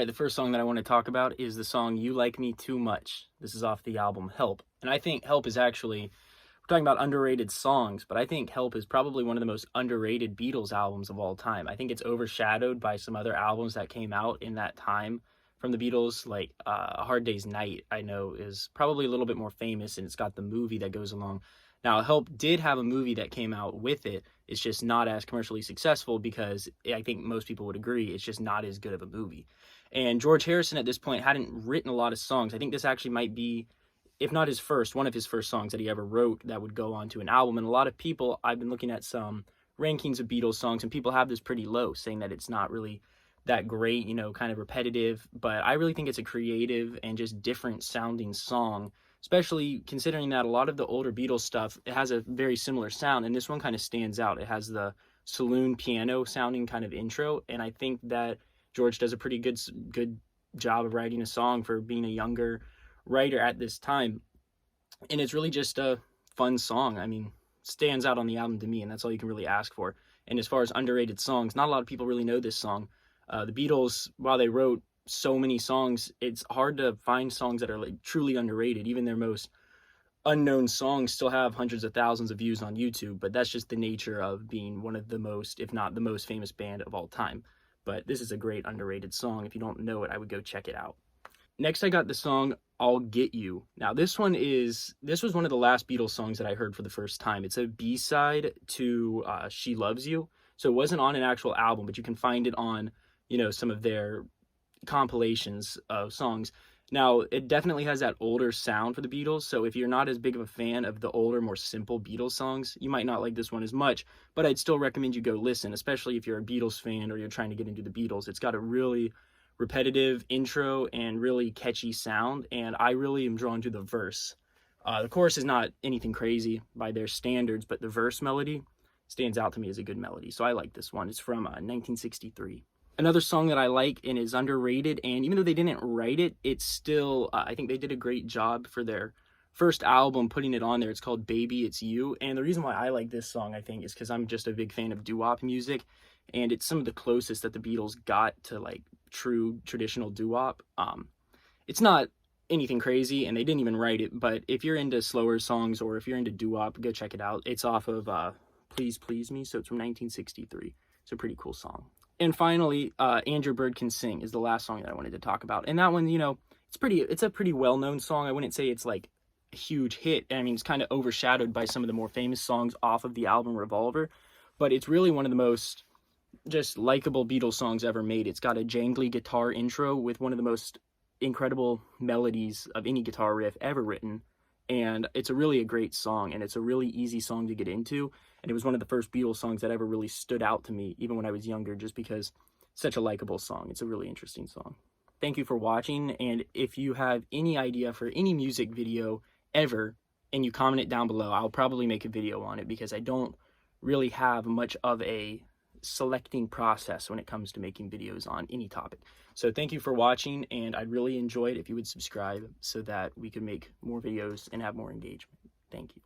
right, the first song that I want to talk about is the song You Like Me Too Much. This is off the album Help. And I think Help is actually, we're talking about underrated songs, but I think Help is probably one of the most underrated Beatles albums of all time. I think it's overshadowed by some other albums that came out in that time from the Beatles, like A Hard Day's Night, I know is probably a little bit more famous, and it's got the movie that goes along. Now, Help did have a movie that came out with it. It's just not as commercially successful because I think most people would agree it's just not as good of a movie. And George Harrison at this point hadn't written a lot of songs. I think this actually might be, if not his first, one of his first songs that he ever wrote that would go onto an album. And a lot of people, I've been looking at some rankings of Beatles songs, and people have this pretty low, saying that it's not really that great, kind of repetitive. But I really think it's a creative and just different sounding song, especially considering that a lot of the older Beatles stuff, it has a very similar sound, and this one kind of stands out. It has the saloon piano sounding kind of intro, and I think that George does a pretty good job of writing a song for being a younger writer at this time. And it's really just a fun song. I mean, stands out on the album to me, and that's all you can really ask for. And as far as underrated songs, not a lot of people really know this song. The Beatles, while they wrote so many songs, it's hard to find songs that are like truly underrated. Even their most unknown songs still have hundreds of thousands of views on YouTube, but that's just the nature of being one of the most, if not the most famous band of all time. But this is a great underrated song. If you don't know it, I would go check it out. Next, I got the song I'll Get You. Now, this was one of the last Beatles songs that I heard for the first time. It's a B-side to She Loves You. So it wasn't on an actual album, but you can find it on, some of their compilations of songs. Now, it definitely has that older sound for the Beatles, so if you're not as big of a fan of the older, more simple Beatles songs, you might not like this one as much, but I'd still recommend you go listen, especially if you're a Beatles fan or you're trying to get into the Beatles. It's got a really repetitive intro and really catchy sound, and I really am drawn to the verse. The chorus is not anything crazy by their standards, but the verse melody stands out to me as a good melody, so I like this one. It's from 1963. Another song that I like and is underrated, and even though they didn't write it, it's still, I think they did a great job for their first album putting it on there. It's called Baby It's You, and the reason why I like this song, I think, is because I'm just a big fan of doo-wop music, and it's some of the closest that the Beatles got to, like, true traditional doo-wop. It's not anything crazy, and they didn't even write it, but if you're into slower songs or if you're into doo-wop, go check it out. It's off of Please Please Me, so it's from 1963. It's a pretty cool song. And finally, Andrew Bird Can Sing is the last song that I wanted to talk about. And that one, it's a pretty well-known song. I wouldn't say it's like a huge hit. I mean, it's kind of overshadowed by some of the more famous songs off of the album Revolver, but it's really one of the most just likable Beatles songs ever made. It's got a jangly guitar intro with one of the most incredible melodies of any guitar riff ever written. And it's a great song, and it's a really easy song to get into. And it was one of the first Beatles songs that ever really stood out to me, even when I was younger, just because it's such a likable song. It's a really interesting song. Thank you for watching, and if you have any idea for any music video ever, and you comment it down below, I'll probably make a video on it, because I don't really have much of a selecting process when it comes to making videos on any topic. So thank you for watching, and I'd really enjoy it if you would subscribe so that we could make more videos and have more engagement. Thank you.